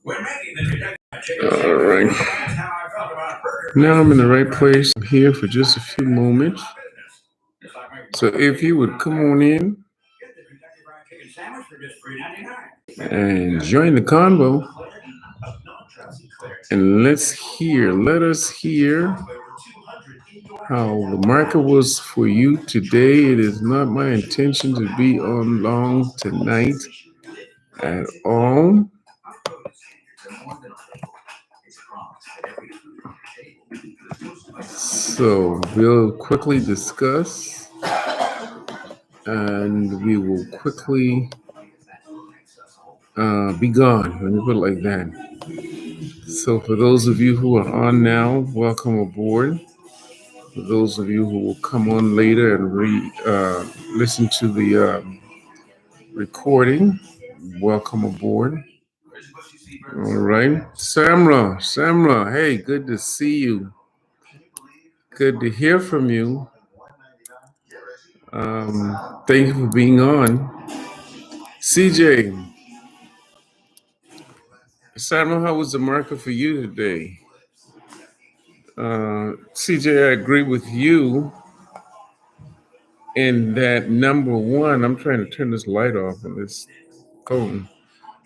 All right. Now I'm in the right place. I'm here for just a few moments. So if you would come on in and join the convo, and let us hear how the market was for you today. It is not my intention to be on long tonight at all. So we'll quickly discuss and we will quickly be gone. Let me put it like that. So for those of you who are on now, welcome aboard. For those of you who will come on later and listen to the recording, welcome aboard. All right. Samra, hey, good to see you. Good to hear from you. Thank you for being on. CJ, Samra, how was the market for you today? CJ, I agree with you in that number one, I'm trying to turn this light off on this phone.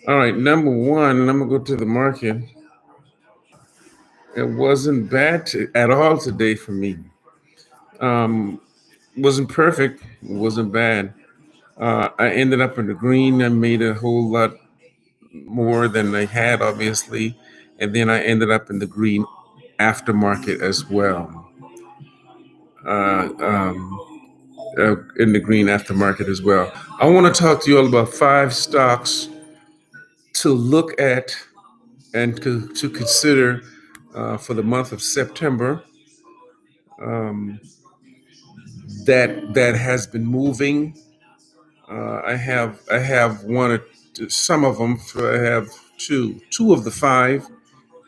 All right, number one, I'm going to go to the market. It wasn't bad at all today for me. Wasn't perfect, wasn't bad. I ended up in the green. I made a whole lot more than I had, obviously. And then I ended up in the green aftermarket as well. Uh, um, in the green aftermarket as well. I want to talk to you all about 5 stocks to look at and to consider for the month of September that has been moving. I have one or some of them. I have two of the 5,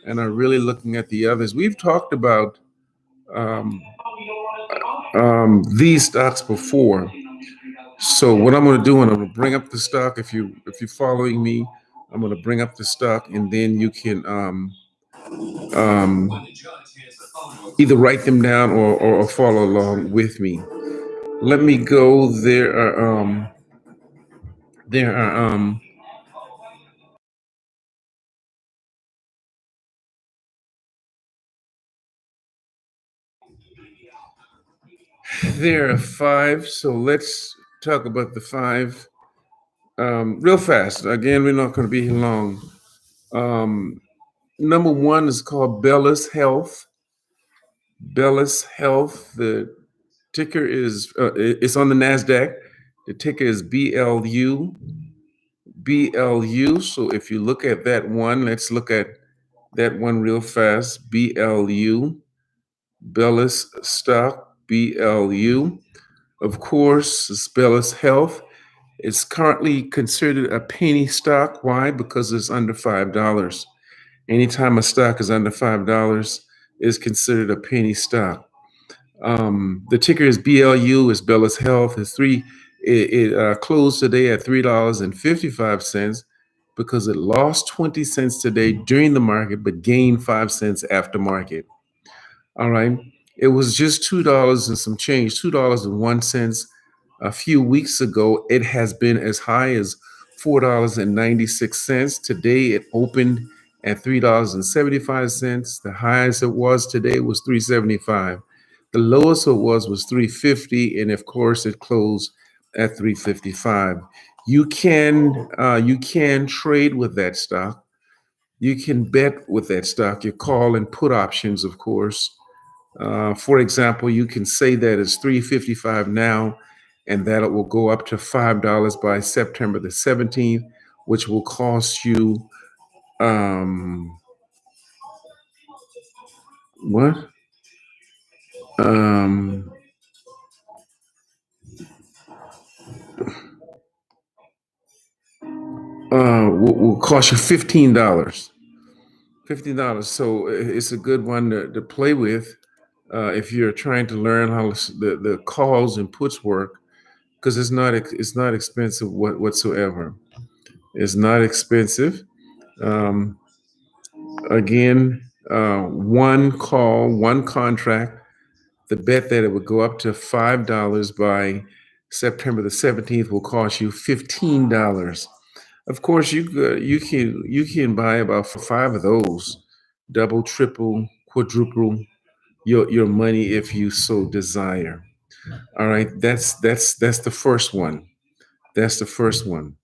and I'm really looking at the others. We've talked about um, these stocks before. So what I'm going to do, and I'm going to bring up the stock. If you're following me, I'm going to bring up the stock, and then you can um, either write them down or follow along with me. Let me go. There are there are 5. So let's talk about the 5 real fast. Again, we're not going to be here long. Number 1 is called Bellis Health. Bellis Health. The ticker is it's on the Nasdaq. The ticker is BLU. BLU. So if you look at that one, let's look at that one real fast. BLU. Bellis stock. BLU. Of course, it's Bellis Health. It's currently considered a penny stock. Why? Because it's under $5. Anytime a stock is under $5, it's considered a penny stock. The ticker is BLU. Is Bellis Health. It's three. It closed today at $3.55 because it lost 20 cents today during the market, but gained 5 cents after market. All right. It was just $2 and some change, $2.01 a few weeks ago. It has been as high as $4.96. Today it opened at $3.75. The highest it was today was $3.75. The lowest it was $3.50, and of course it closed at $3.55. You can trade with that stock. You can bet with that stock. Your call and put options, of course. For example, you can say that it's $3.55 now, and that it will go up to $5 by September the 17th, which will cost you what? Um, will cost you $15. $15. So it's a good one to play with if you're trying to learn how the calls and puts work, because it's not expensive whatsoever. It's not expensive. Um, Again, one call, one contract. The bet that it would go up to $5 by September the 17th will cost you $15. Of course, you can buy about five of those, double, triple, quadruple your money if you so desire. All right, that's the first one. That's the first one.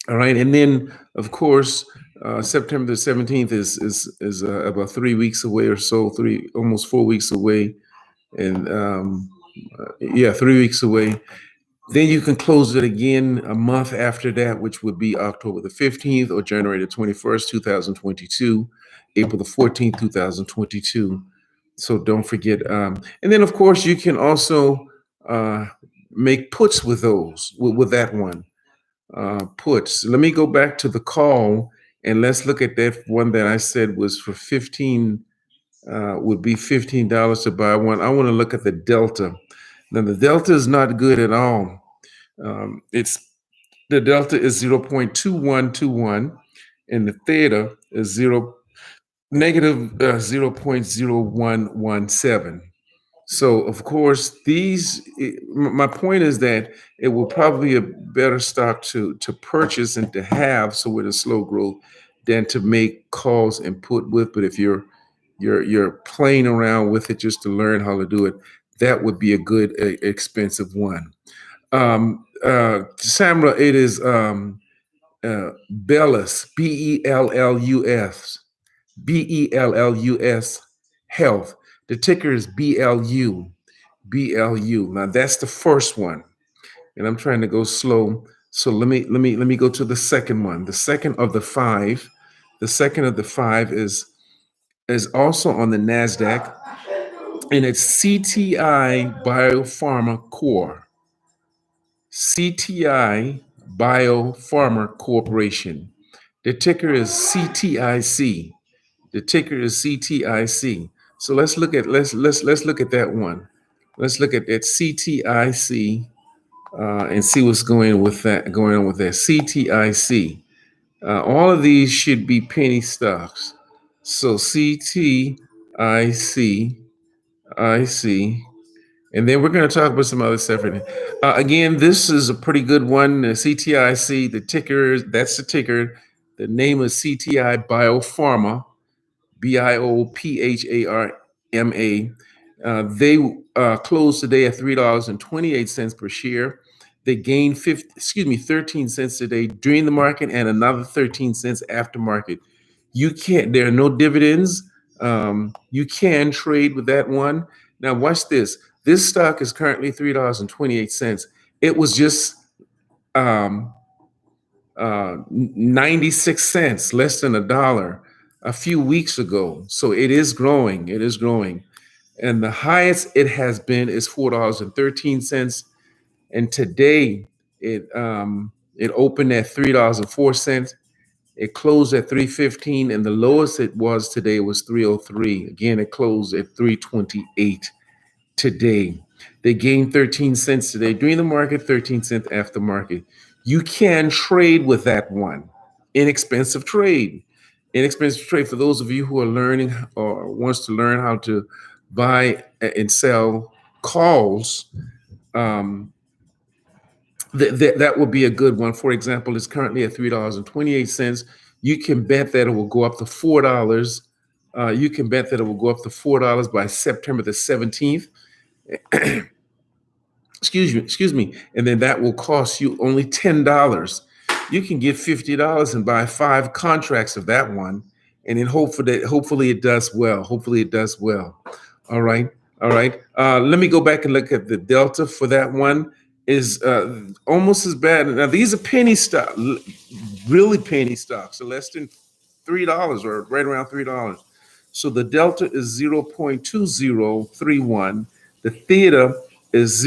All right, and then of course September the 17th is about 3 weeks away or so, three almost 4 weeks away, and yeah, 3 weeks away. Then you can close it again a month after that, which would be October the 15th or January the 21st, 2022, April the 14th, 2022. So don't forget. And then, of course, you can also uh, make puts with those, with that one. Puts. Let me go back to the call and let's look at that one that I said was for 15, would be $15 to buy one. I want to look at the delta. Now, the delta is not good at all. It's the delta is 0.2121 and the theta is negative 0.0117. So of course my point is that it will probably be a better stock to purchase and to have, so with a slow growth, than to make calls and put with. But if you're playing around with it just to learn how to do it, that would be a good expensive one. Samra, it is Bellus, Bellus, Bellus Health. The ticker is BLU, BLU. Now that's the first one, and I'm trying to go slow. So let me go to the second one. The second of the five, is also on the Nasdaq, and it's CTI Biopharma Core. CTI Biopharma Corporation. The ticker is CTIC. The ticker is CTIC. So let's look at that one. Let's look at that CTIC and see what's going on with that CTIC. All of these should be penny stocks. So CTIC, IC, and then we're going to talk about some other stuff. Again, this is a pretty good one. The CTIC, the ticker, that's the ticker. The name is CTI Biopharma, Biopharma. They closed today at $3.28 per share. They gained 13 cents today during the market and another 13 cents after market. There are no dividends. You can trade with that one. Now, watch this. This stock is currently $3.28. It was just 96 cents, less than $1 a few weeks ago. So it is growing. It is growing. And the highest it has been is $4.13. And today it opened at $3.04. It closed at 315, and the lowest it was today was 303. Again, it closed at 328 today. They gained 13 cents today during the market, 13 cents after market. You can trade with that one. Inexpensive trade. Inexpensive trade for those of you who are learning or wants to learn how to buy and sell calls. That would be a good one. For example, it's currently at $3.28. You can bet that it will go up to $4. You can bet that it will go up to $4 by September the 17th. Excuse me. And then that will cost you only $10. You can get $50 and buy 5 contracts of that one. And then hopefully it does well. Hopefully it does well. All right. All right. Let me go back and look at the delta for that one. Is almost as bad. Now these are penny stock, really penny stocks, so less than $3 or right around $3. So the delta is 0.2031. The theta is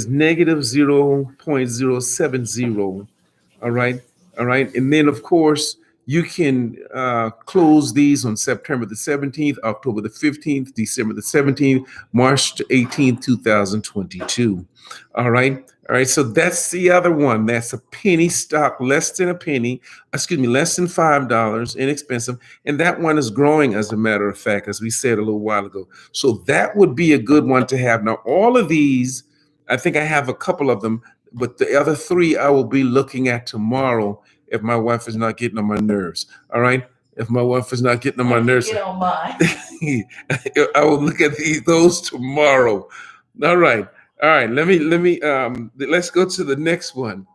negative 0.070. All right. All right. And then of course You can close these on September the 17th, October the 15th, December the 17th, March the 18th, 2022. All right. All right. So that's the other one. That's a penny stock, less than a penny, excuse me, less than $5, inexpensive. And that one is growing, as a matter of fact, as we said a little while ago. So that would be a good one to have. Now, all of these, I think I have a couple of them, but the other three I will be looking at tomorrow if my wife is not getting on my nerves. All right. If my wife is not getting on my nerves, get on mine. I will look at those tomorrow. All right. All right. Let's go to the next one.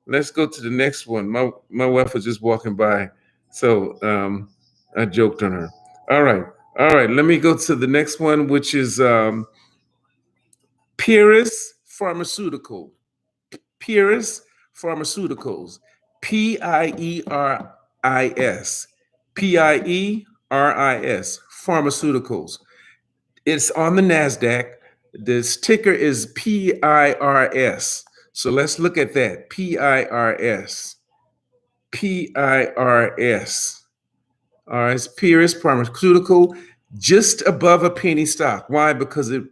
Let's go to the next one. My wife was just walking by, so I joked on her. All right. All right. Let me go to the next one, which is Pieris Pharmaceutical. Pieris Pharmaceuticals. Pieris. Pieris. Pharmaceuticals. It's on the NASDAQ. This ticker is PIRS. So let's look at that. PIRS. PIRS. All right, it's Pieris Pharmaceutical, just above a penny stock. Why? Because it's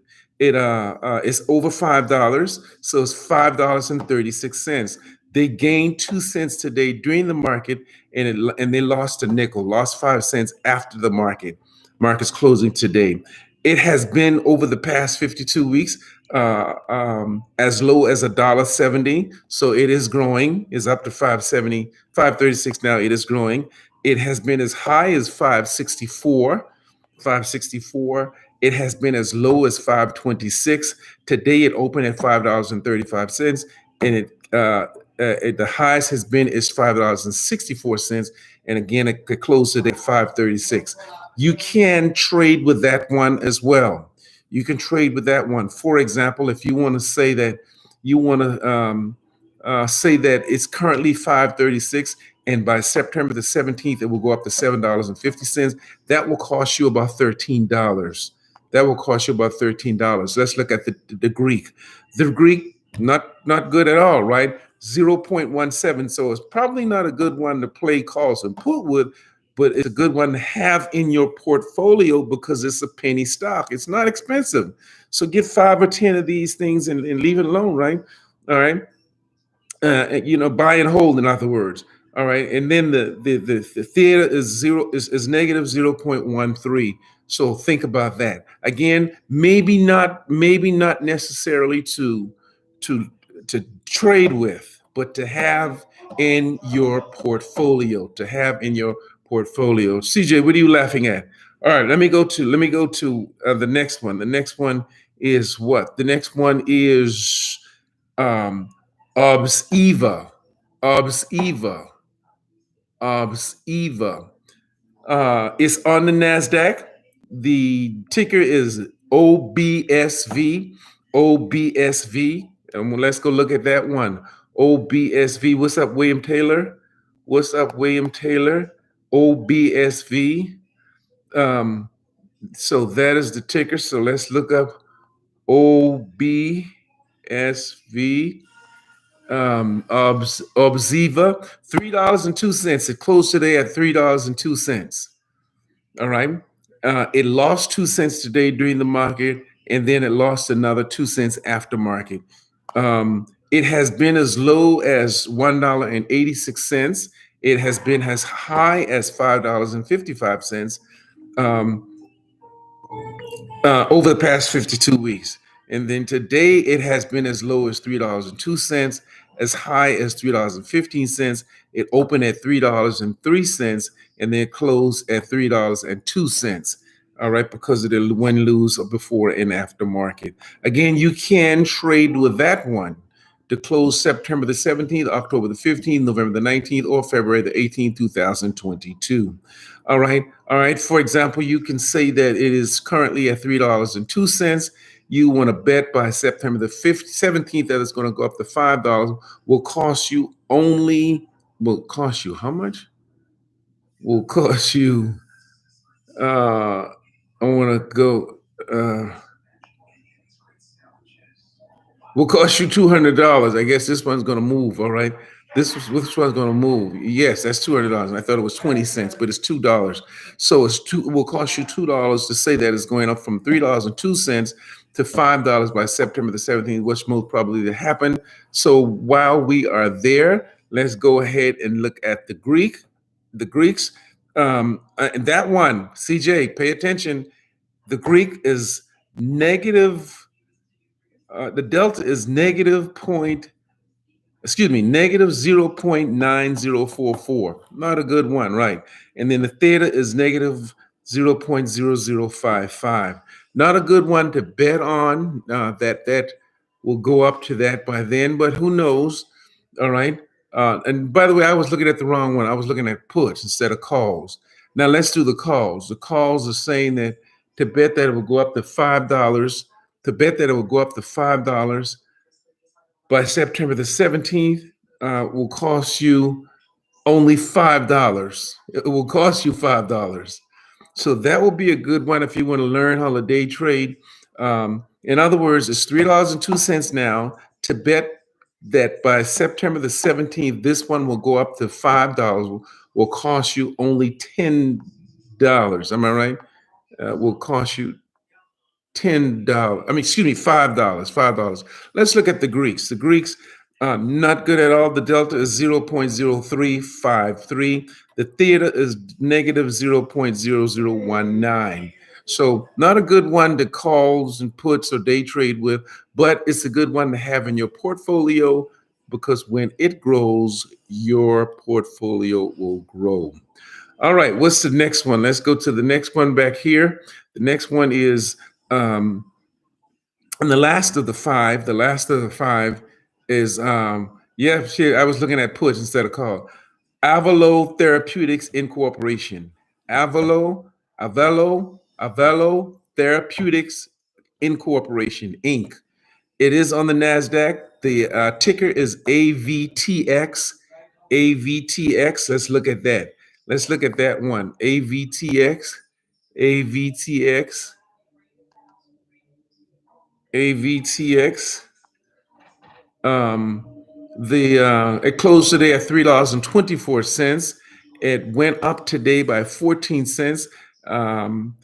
over $5, so it's $5.36. They gained 2 cents today during the market, and they lost a nickel, lost 5 cents after the market's closing today. It has been over the past 52 weeks as low as $1.70. So it is growing, is up to 570, 536 now. It is growing. It has been as high as 564, 564. It has been as low as 526. Today it opened at $5.35, and the highest has been is $5.64, and again it closed today at 536. You can trade with that one as well. You can trade with that one. For example, if you want to say that it's currently 536, and by September the 17th, it will go up to $7.50. That will cost you about $13. That will cost you about $13. Let's look at the Greek. The Greek, not good at all, right? 0.17. So it's probably not a good one to play calls and put with, but it's a good one to have in your portfolio because it's a penny stock. It's not expensive. So get 5 or 10 of these things and leave it alone, right? All right. Buy and hold, in other words. All right. And then the theta is negative 0.13. So think about that. Again, maybe not necessarily to to trade with, but to have in your portfolio. To have in your portfolio. CJ, what are you laughing at? All right, let me go to the next one. The next one is what? The next one is um, Obs Eva. Obs Eva. Obs Eva. It's on the NASDAQ. The ticker is OBSV. OBSV. And let's go look at that one. OBSV. What's up, William Taylor? What's up, William Taylor? OBSV. So that is the ticker. So let's look up OBSV. Obsiva, $3.02. It closed today at $3.02. All right. It lost 2 cents today during the market, and then it lost another 2 cents after market. It has been as low as $1.86. It has been as high as $5.55 over the past 52 weeks. And then today it has been as low as $3.02, as high as $3.15. It opened at $3.03, and then closed at $3.02. All right, because of the win lose before and after market. Again, you can trade with that one to close September the 17th, October the 15th, November the 19th, or February the 18th, 2022. All right. All right. For example, you can say that it is currently at $3.02. You want to bet by September the 17th that it's going to go up to $5. Will cost you how much? Will cost you, I want to go, will cost you $200. I guess this one's going to move. All right. This was going to move. Yes, that's $200. And I thought it was 20 cents, but it's $2. So it will cost you $2 to say that it's going up from $3.02 to $5 by September the 17th, which most probably to happen. So while we are there, let's go ahead and look at the Greeks. And that one, CJ, pay attention. The Greek is negative. The delta is negative 0.9044. Not a good one, right? And then the theta is negative 0.0055. Not a good one to bet on. That will go up to that by then, but who knows? All right. And by the way, I was looking at the wrong one. I was looking at puts instead of calls. Now let's do the calls. The calls are saying that to bet that it will go up to $5, to bet that it will go up to $5 by September the 17th will cost you only $5. It will cost you $5. So that will be a good one if you want to learn how to day trade. In other words, it's $3.02 now to bet that by September the 17th, this one will go up to $5, will cost you only $10. Am I right? Will cost you $10. I mean, excuse me, $5. $5. Let's look at the Greeks. The Greeks, not good at all. The delta is 0.0353. The theta is negative 0.0019. So not a good one to calls and puts or day trade with, but it's a good one to have in your portfolio because when it grows, your portfolio will grow. All right, what's the next one? Let's go to the next one back here. The next one is and the last of the five. The last of the five is yeah, shit, I was looking at puts instead of call. Avalo Therapeutics Incorporation. Avalo Therapeutics Incorporation, Inc. It is on the NASDAQ. The ticker is AVTX. AVTX. Let's look at that. Let's look at that one. AVTX. AVTX. AVTX. The it closed today at $3.24. It went up today by 14 cents. And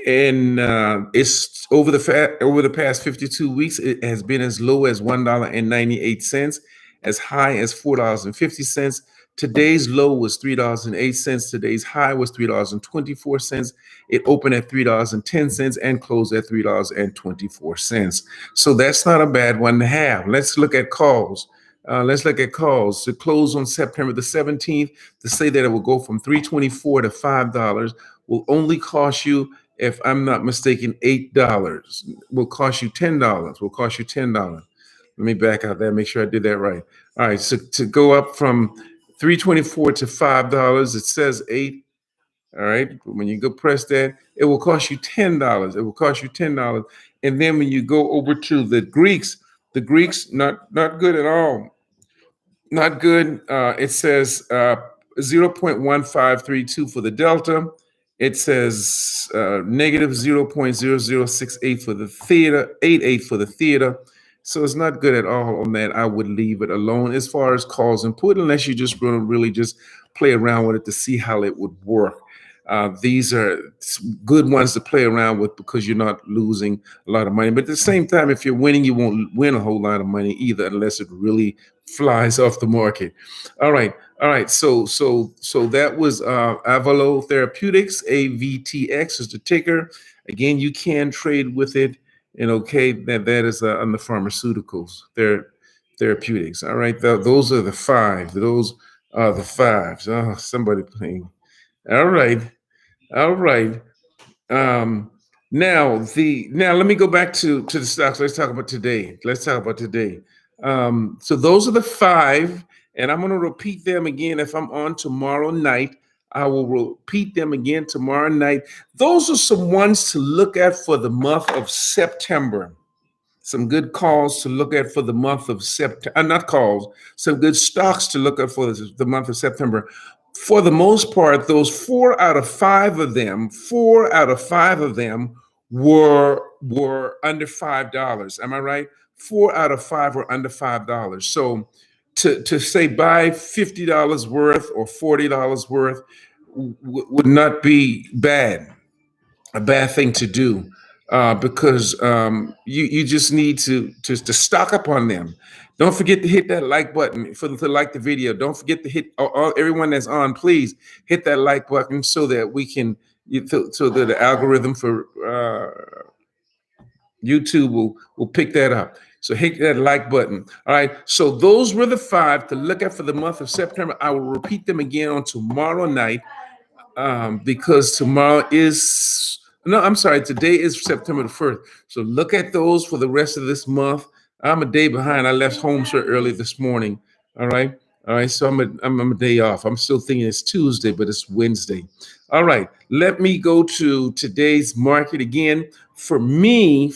it's over the past 52 weeks, it has been as low as $1.98, as high as $4.50. Today's low was $3.08. Today's high was $3.24. It opened at $3.10 and closed at $3.24. So that's not a bad one to have. Let's look at calls. Let's look at calls to close on September the 17th. To say that it will go from $3.24 to $5 will only cost you, if I'm not mistaken, $8. Will cost you $10. Will cost you $10. Let me back out there, make sure I did that right. All right, so to go up from $3.24 to $5, it says 8. All right, but when you go press that, it will cost you $10. It will cost you $10. And then when you go over to the Greeks not good at all. Not good. It says 0.1532 for the delta. It says negative 0.0068 for the theta, 88 for the theta. So it's not good at all on that. I would leave it alone as far as calls and put, unless you just want to really just play around with it to see how it would work. These are good ones to play around with because you're not losing a lot of money. But at the same time, if you're winning, you won't win a whole lot of money either, unless it really flies off the market. All right. So that was Avalo Therapeutics. AVTX is the ticker. Again, you can trade with it. And okay, that is on the pharmaceuticals. Therapeutics. All right. Those are the five. Those are the fives. Oh, somebody playing. All right. All right. Um, now let me go back to the stocks. Let's talk about today. So those are the five, and I'm going to repeat them again. If I'm on tomorrow night, I will repeat them again tomorrow night. Those are some ones to look at for the month of September. Some good calls to look at for the month of September. Not calls, some good stocks to look at for the month of September. For the most part, those four out of five of them were under $5. Am I right? 4 out of 5 were under $5. So to say buy $50 worth or $40 worth would not be a bad thing to do, because you just need to stock up on them. Don't forget to hit that like button to like the video. Don't forget to hit everyone that's on. Please hit that like button so that we can so that the algorithm for YouTube will pick that up. So hit that like button. All right. So those were the five to look at for the month of September. I will repeat them again on tomorrow night, because tomorrow is no, I'm sorry, today is September the 1st. So look at those for the rest of this month. I'm a day behind. I left home so early this morning. All right. All right. So I'm a day off. I'm still thinking it's Tuesday, but it's Wednesday. All right. Let me go to today's market again. For me,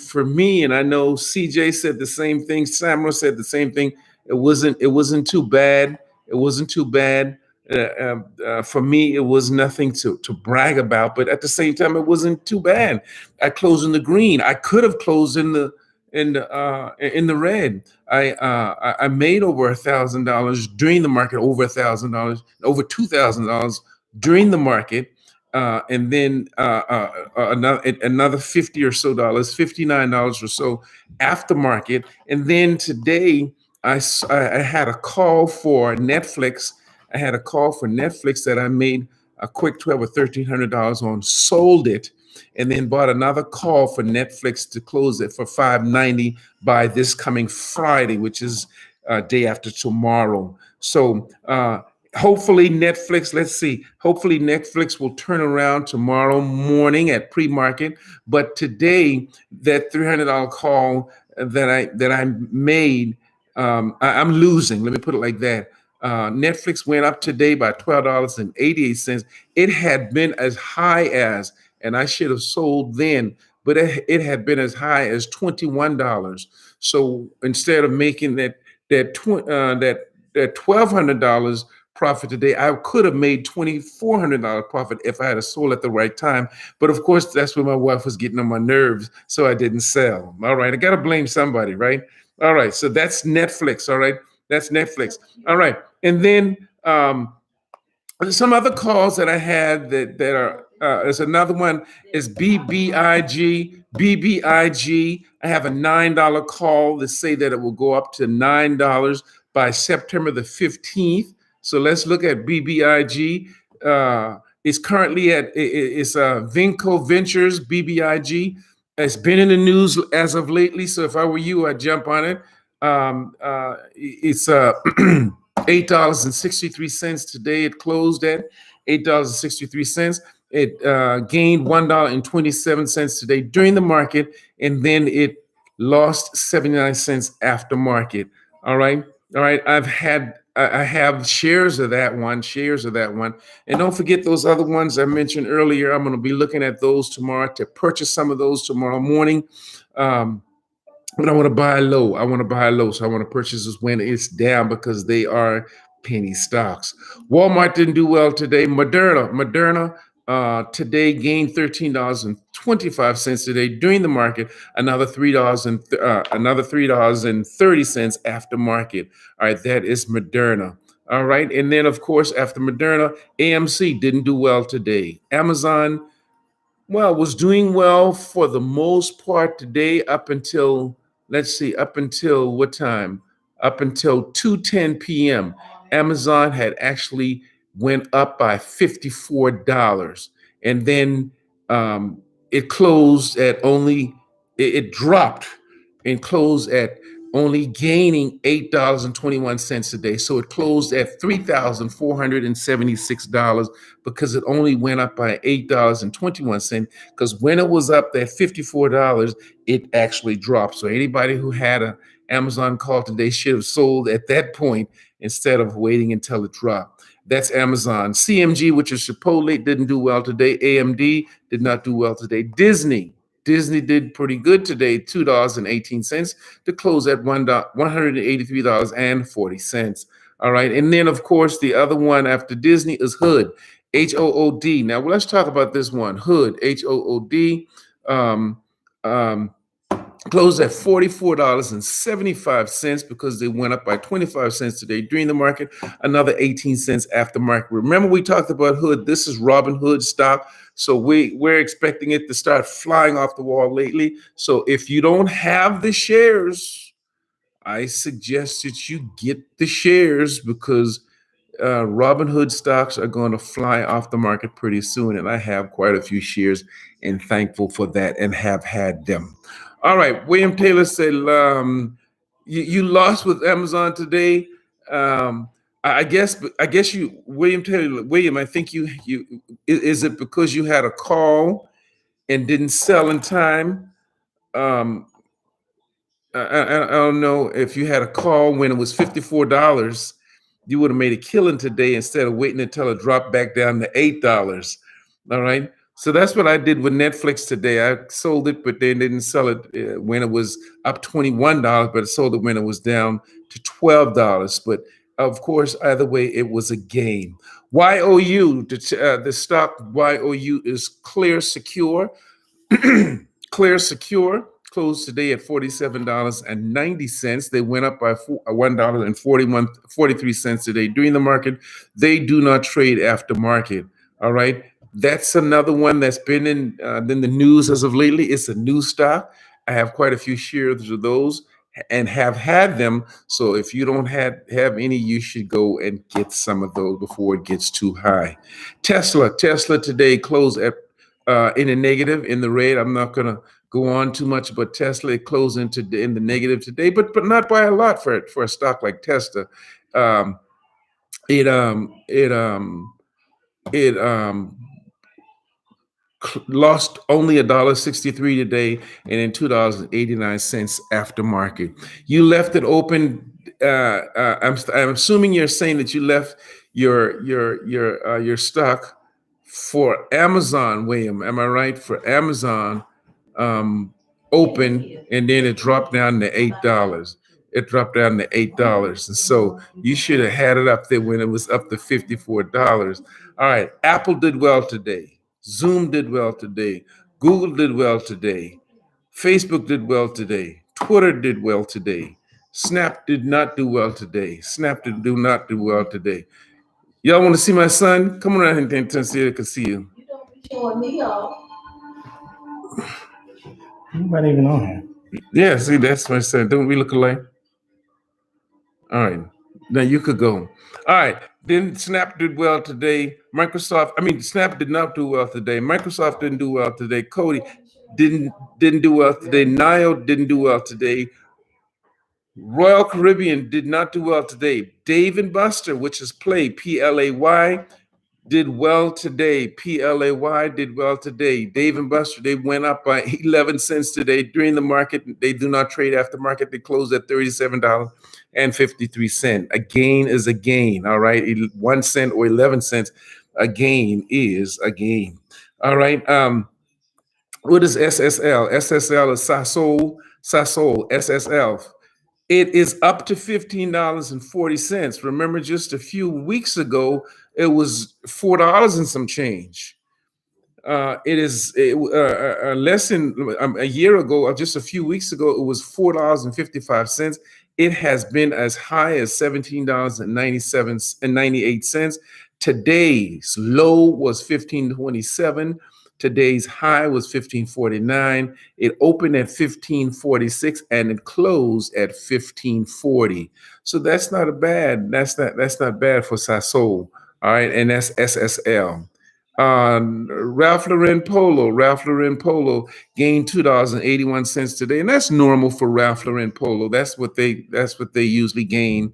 and I know CJ said the same thing, Samuel said the same thing. It wasn't too bad. It wasn't too bad. For me, it was nothing to brag about, but at the same time, it wasn't too bad. I closed in the green. I could have closed in the red. I made over $1,000 during the market, over $1,000, over $2,000 during the market, and then another 50 or so dollars, $59 or so after market, and then today I had a call for Netflix. I had a call for Netflix that I made a quick $1,200 or $1,300 on, sold it, and then bought another call for Netflix to close it for $590 by this coming Friday, which is day after tomorrow. So hopefully Netflix, let's see, hopefully Netflix will turn around tomorrow morning at pre-market. But today, that $300 call that I made, I'm losing. Let me put it like that. Netflix went up today by $12.88. It had been as high as, and I should have sold then, but it had been as high as $21. So instead of making that $1,200 profit today, I could have made $2,400 profit if I had sold at the right time. But of course, that's when my wife was getting on my nerves, so I didn't sell. All right, I got to blame somebody, right? All right, so that's Netflix. All right, that's Netflix. All right, and then some other calls that I had that are there's another one is BBIG. BBIG. I have a $9 call to say that it will go up to $9 by September the 15th. So let's look at BBIG. It's currently it's Vinco Ventures. BBIG. It's been in the news as of lately. So if I were you, I'd jump on it. It's $8.63 today. It closed at $8.63. It gained $1.27 today during the market, and then it lost 79 cents after market. All right. All right. I have shares of that one, And don't forget those other ones I mentioned earlier. I'm going to be looking at those tomorrow to purchase some of those tomorrow morning. But I want to buy low. So I want to purchase this when it's down because they are penny stocks. Walmart didn't do well today. Moderna today gained $13.25 today during the market. Another $3.30 after market. All right, that is Moderna. All right, and then of course after Moderna, AMC didn't do well today. Amazon, well, was doing well for the most part today up until, let's see, up until what time? Up until 2:10 p.m. Amazon had actually went up by $54. And then it closed at only, it dropped and closed at only gaining $8.21 a day. So it closed at $3,476 because it only went up by $8.21. Because when it was up at $54, it actually dropped. So anybody who had an Amazon call today should have sold at that point instead of waiting until it dropped. That's Amazon. CMG, which is Chipotle, didn't do well today. AMD did not do well today. Disney did pretty good today, $2.18 to close at $183.40. All right. And then, of course, the other one after Disney is Hood, HOOD. Now, let's talk about this one, Hood, HOOD. closed at $44.75 because they went up by 25 cents today during the market, another 18 cents after market. Remember, we talked about Hood. This is Robin Hood stock. So we're expecting it to start flying off the wall lately. So if you don't have the shares, I suggest that you get the shares because Robinhood stocks are going to fly off the market pretty soon, and I have quite a few shares and thankful for that and have had them. All right, William Taylor said, you lost with Amazon today. I guess you, William Taylor, William, I think is it because you had a call and didn't sell in time? Um, I don't know if you had a call when it was $54, you would have made a killing today instead of waiting until it dropped back down to $8. All right. So that's what I did with Netflix today. I sold it, but they didn't sell it when it was up $21, but I sold it when it was down to $12. But of course, either way, it was a gain. YOU, the stock YOU is Clear Secure. Clear Secure closed today at $47.90. They went up by $1.43 today during the market. They do not trade after market. All right. That's another one that's been in the news as of lately. It's a new stock. I have quite a few shares of those and have had them. So if you don't have any, you should go and get some of those before it gets too high. Tesla today closed at in the negative, in the red. I'm not going to go on too much, but Tesla it closed in the negative today, but not by a lot for a stock like Tesla. Um, it um it um it lost only $1.63 today, and then $2.89 after market. You left it open. I'm assuming you're saying that you left your stock for Amazon, William. Am I right? For Amazon, open, and then it dropped down to $8. It dropped down to $8, and so you should have had it up there when it was up to $54. All right, Apple did well today. Zoom did well today. Google did well today. Facebook did well today. Twitter did well today. Snap did not do well today. Snap did do not do well today. Y'all want to see my son? Come on around here and see it. I can see you. You don't be showing me off. Nobody even on here. Yeah, see, that's my son. Don't we look alike? All right. Now you could go. All right. Then Snap did well today. Snap did not do well today. Microsoft didn't do well today. Cody didn't do well today. Nio didn't do well today. Royal Caribbean did not do well today. Dave and Buster, which is Play, did well today. PLAY did well today. Dave and Buster, they went up by 11 cents today during the market. They do not trade after market. They closed at $37.53. A gain is a gain. All right. 1 cent or 11 cents. A gain is a gain. All right. What is SSL? SSL is Sasol, SSL. It is up to $15.40. Remember, just a few weeks ago, it was $4 and some change. It is less than a year ago, or just a few weeks ago, it was $4.55. It has been as high as $17.98. Today's low was $15.27. Today's high was $15.49. It opened at $15.46 and it closed at $15.40. So that's not that's not bad for Sasol. All right, and that's SSL. Ralph Lauren Polo gained $2.81 today, and that's normal for Ralph Lauren Polo. That's what they usually gain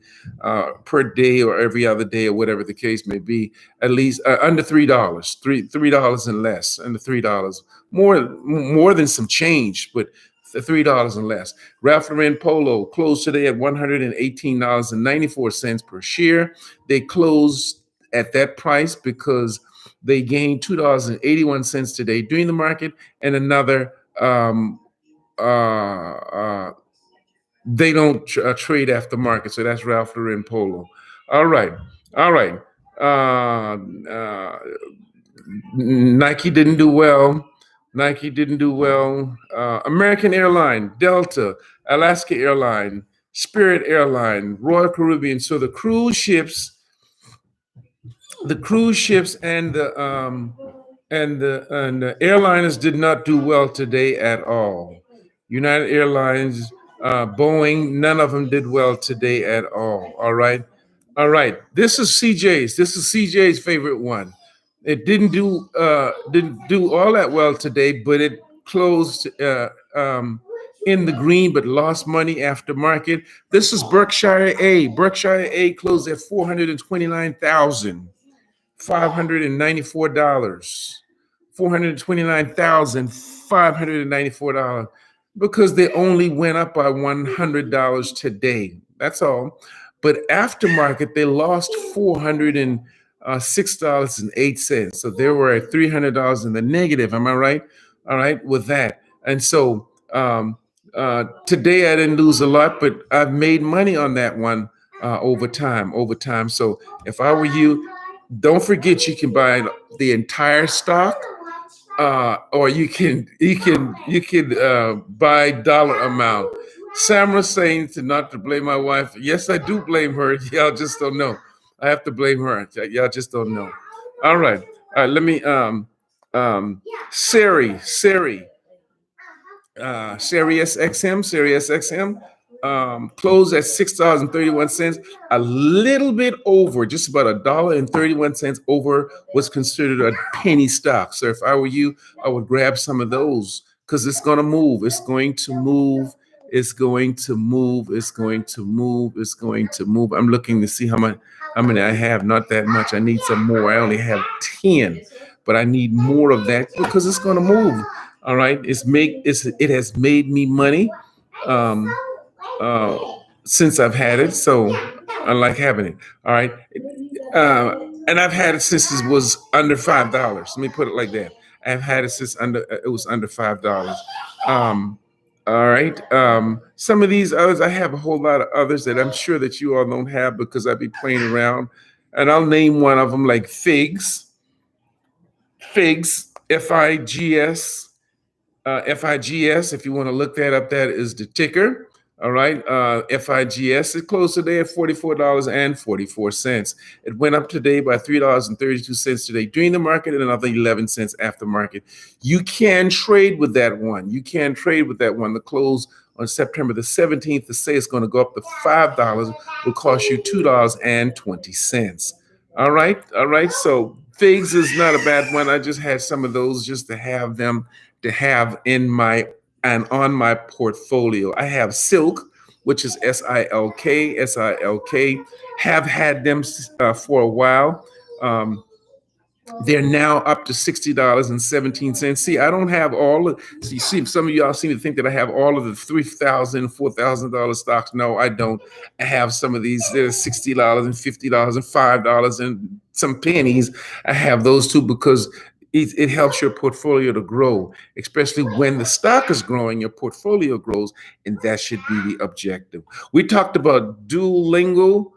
per day or every other day or whatever the case may be. At least under $3, $3 and less, under $3, more than some change, but $3 and less. Ralph Lauren Polo closed today at $118.94 per share. They closed at that price because they gained $2.81 today during the market, and another they don't trade after market. So that's Ralph Lauren Polo. All right. Uh, uh, Nike didn't do well. Nike didn't do well. American Airline, Delta, Alaska Airline, Spirit Airline, Royal Caribbean. So the cruise ships and the airliners did not do well today at all. United Airlines, Boeing, none of them did well today at all. All right, all right. This is CJ's. This is CJ's favorite one. It didn't do all that well today, but it closed in the green, but lost money after market. This is Berkshire A. Berkshire A closed at 429,594. $429,594 because they only went up by $100 today. That's all. But aftermarket, they lost $406.08. So they were at $300 in the negative. Am I right? All right, with that. And so today I didn't lose a lot, but I've made money on that one over time. Over time. So if I were you, don't forget you can buy the entire stock, or you can buy dollar amount. Samra saying to not to blame my wife. Yes, I do blame her. Y'all just don't know. I have to blame her. Y'all just don't know. All right. All right. Let me Siri. Sirius XM, Sirius XM, closed at $6.31, a little bit over, just about $1.31 over what's considered a penny stock. So if I were you, I would grab some of those because it's going to move. It's going to move. It's going to move. It's going to move. It's going to move. I'm looking to see how many I have. Not that much. I need some more. I only have 10, but I need more of that because it's going to move. All right, it has made me money um, uh, since I've had it, so I like having it. All right, uh, and I've had it since it was under $5. Let me put it like that. I've had it since it was under $5. Um, all right. Some of these others, I have a whole lot of others that I'm sure that you all don't have because I be playing around, and I'll name one of them like figs. Figs, FIGS. FIGS, if you want to look that up, that is the ticker. All right. FIGS, it closed today at $44.44. It went up today by $3.32 today during the market and another 11 cents after market. You can trade with that one. You can trade with that one. The close on September the 17th to say it's going to go up to $5 will cost you $2.20. All right. All right. So figs is not a bad one. I just had some of those just to have them to have in my and on my portfolio. I have Silk, which is SILK. Have had them for a while. They're now up to $60.17. See, I don't have all of. See, some of y'all seem to think that I have all of the $3,000, $4,000 stocks. No, I don't. I have some of these. There's $60 and $50 and $5 and some pennies. I have those too because it helps your portfolio to grow, especially when the stock is growing. Your portfolio grows, and that should be the objective. We talked about Duol,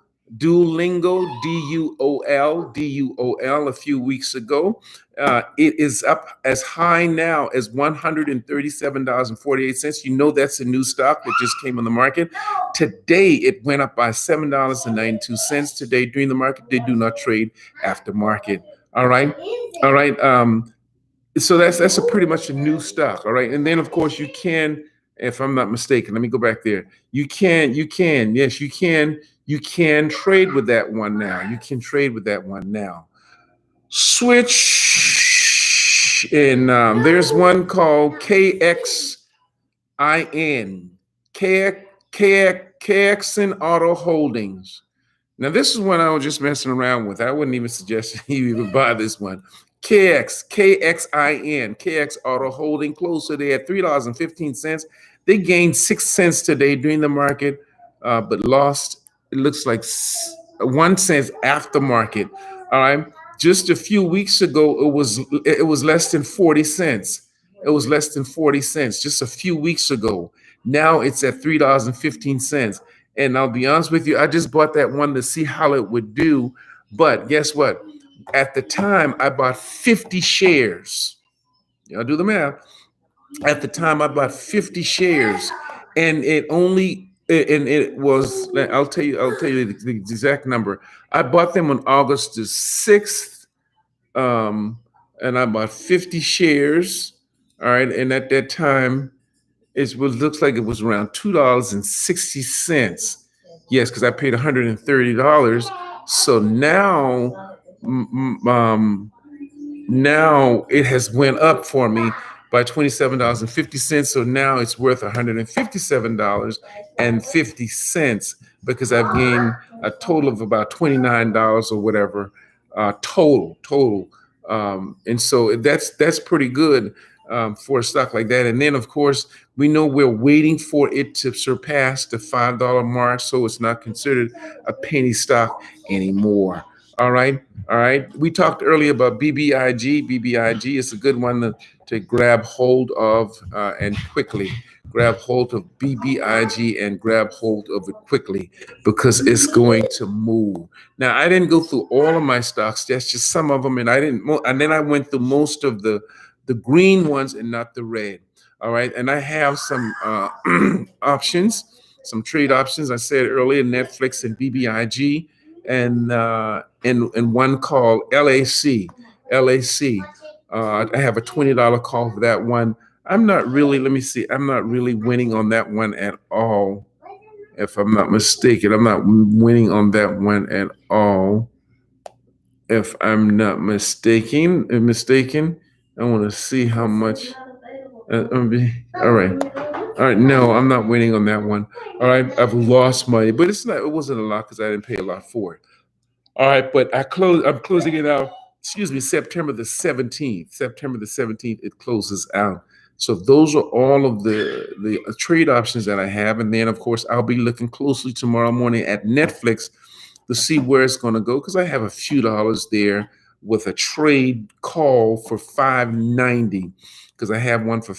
a few weeks ago. It is up as high now as $137.48. You know that's a new stock that just came on the market. Today, it went up by $7.92. Today, during the market, they do not trade after market. All right. All right. So that's a pretty much a new stock. All right. And then, of course, you can, if I'm not mistaken, let me go back there. Yes, you can trade with that one now. You can trade with that one now. Switch, and there's one called KXIN, KXN Auto Holdings. Now, this is one I was just messing around with. I wouldn't even suggest you even buy this one. KXIN, KX Auto Holding, closed today at $3.15. They gained 6 cents today during the market, but lost, it looks like 1 cent after market. All right. Just a few weeks ago, it was less than 40 cents. It was less than 40 cents just a few weeks ago. Now it's at $3.15. And I'll be honest with you, I just bought that one to see how it would do. But guess what? At the time, I bought 50 shares. Y'all do the math. At the time, I bought 50 shares, and it was. I'll tell you the exact number. I bought them on August the 6th, um, and I bought 50 shares. All right, and at that time, it was looks like it was around $2.60. Yes, because I paid $130. So now, now it has went up for me by $27.50. So now it's worth $157.50 because I've gained a total of about $29 or whatever, total. And so that's pretty good, for a stock like that. And then of course we know we're waiting for it to surpass the $5 mark, so it's not considered a penny stock anymore. All right. All right. We talked earlier about BBIG. BBIG is a good one to grab hold of, and quickly. Grab hold of BBIG and grab hold of it quickly because it's going to move. Now, I didn't go through all of my stocks. That's just some of them, and I didn't. And then I went through most of the green ones and not the red. All right. And I have some options, some trade options. I said earlier, Netflix and BBIG, and one called LAC. LAC. I have a $20 call for that one. I'm not really. Let me see. I'm not really winning on that one at all. If I'm not mistaken, I'm not winning on that one at all. If I'm not mistaken, I want to see how much. All right. All right. No, I'm not winning on that one. All right. I've lost money, but it's not. It wasn't a lot because I didn't pay a lot for it. All right, but I'm closing it out. Excuse me, September the 17th. September the 17th, it closes out. So those are all of the trade options that I have, and then of course I'll be looking closely tomorrow morning at Netflix to see where it's going to go because I have a few dollars there with a trade call for 590 because I have one for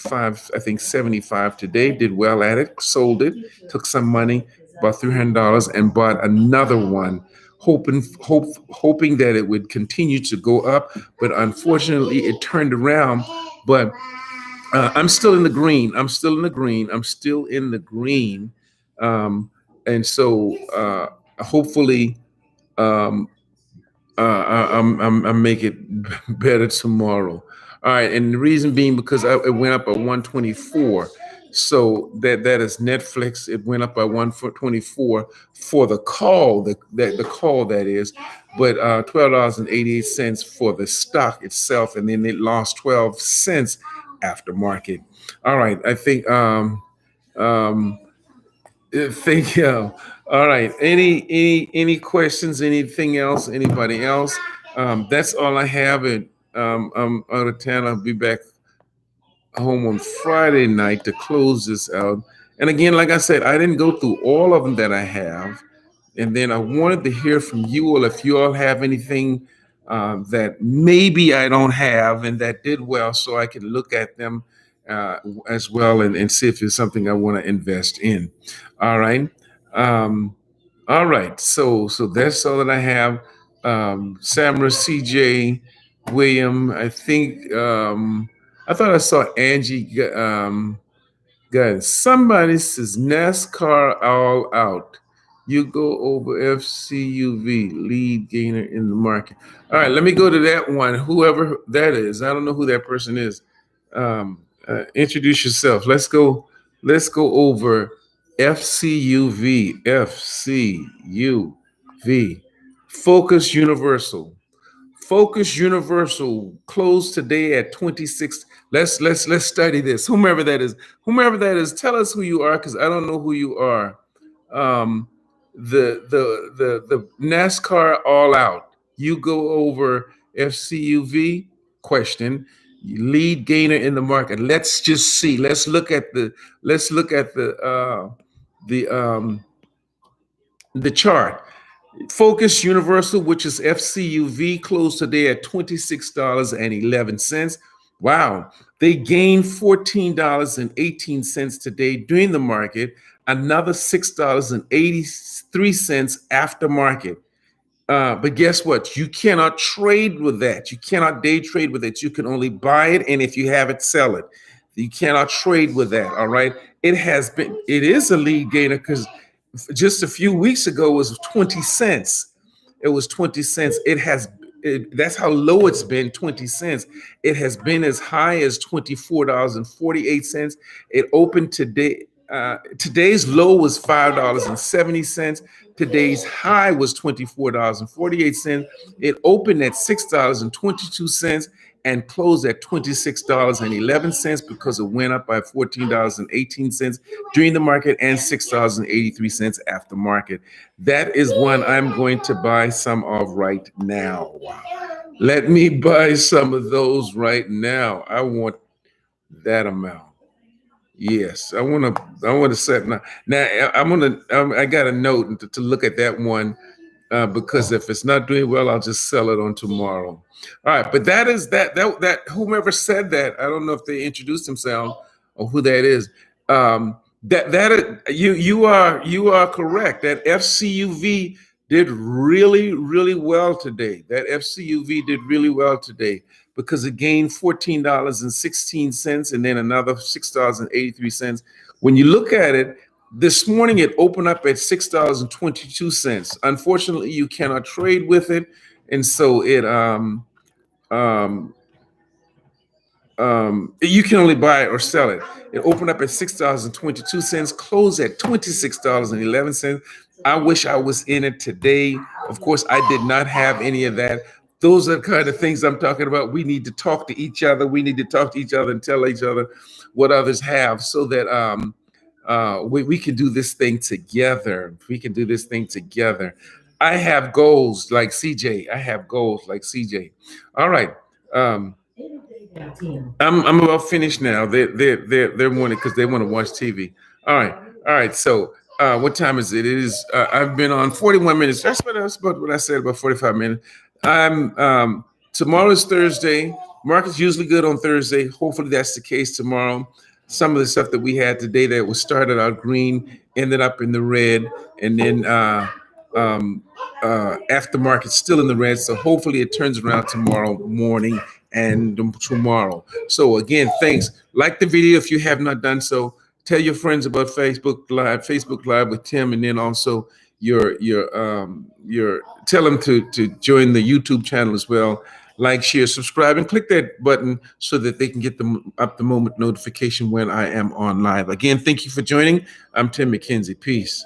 I think 75 today. Did well at it, sold it, took some money, bought $300 and bought another one hoping that it would continue to go up, but unfortunately it turned around. But I'm still in the green. I'm still in the green. I'm still in the green, and so hopefully um, I'm make it better tomorrow. All right, and the reason being because it went up at 124. So that is Netflix. It went up by 124 for the call, the call that is, but $12.88 for the stock itself, and then it lost 12 cents after market. All right, I think um, thank you. All right. Any questions? Anything else? Anybody else? That's all I have. And I'm out of town. I'll be back home on Friday night to close this out. And again, like I said, I didn't go through all of them that I have. And then I wanted to hear from you all if you all have anything that maybe I don't have and that did well, so I can look at them as well and see if it's something I want to invest in. All right. Um, all right. So that's all that I have. Samra, CJ, William. I thought I saw Angie. Guys, somebody says NASCAR all out. You go over FCUV, lead gainer in the market. All right, let me go to that one. Whoever that is, I don't know who that person is. Introduce yourself. Let's go. Let's go over FCUV. FCUV. Focus Universal. Focus Universal closed today at 26. Let's study this. Whomever that is, tell us who you are because I don't know who you are. Um, the NASCAR All Out. You go over FCUV question. Lead gainer in the market. Let's just see. Let's look at the the chart. Focus Universal, which is FCUV, closed today at $26.11. Wow. They gained $14.18 today during the market, another $6.83 after market. But guess what? You cannot trade with that. You cannot day trade with it. You can only buy it, and if you have it, sell it. You cannot trade with that. All right. It is a lead gainer because just a few weeks ago it was 20 cents. It was 20 cents. That's how low it's been, 20 cents. It has been as high as $24.48. It opened today. Today's low was $5.70. Today's high was $24.48. It opened at $6.22 and closed at $26.11 because it went up by $14.18 during the market and $6.83 after market. That is one I'm going to buy some of right now. Let me buy some of those right now. I want that amount. Yes, I want to. I want to set now. Now I'm gonna. I got a note to look at that one because if it's not doing well, I'll just sell it on tomorrow. All right, but that is that whomever said that, I don't know if they introduced themselves or who that is. You are correct. That FCUV did really well today. That FCUV did really well today because it gained $14.16 and then another $6.83. When you look at it, this morning it opened up at $6.22. Unfortunately, you cannot trade with it, and so um, you can only buy it or sell it. It opened up at $6.22, closed at $26.11. I wish I was in it today. Of course, I did not have any of that. Those are the kind of things I'm talking about. We need to talk to each other. We need to talk to each other and tell each other what others have so that we can do this thing together. We can do this thing together. I have goals like CJ. I have goals like CJ. All right. I'm about finished now. They're wanting because they want to watch TV. All right. So what time is it? It is. I've been on 41 minutes. That's about what I said. About 45 minutes. I'm tomorrow's Thursday. Market's usually good on Thursday. Hopefully that's the case tomorrow. Some of the stuff that we had today that was started out green ended up in the red, and then aftermarket still in the red. So hopefully it turns around tomorrow morning and tomorrow. So again, thanks. Like the video if you have not done so. Tell your friends about Facebook Live with Tim, and then also your tell them to join the YouTube channel as well. Like, share, subscribe, and click that button so that they can get the up the moment notification when I am on live. Again, thank you for joining. I'm Tim McKenzie. Peace.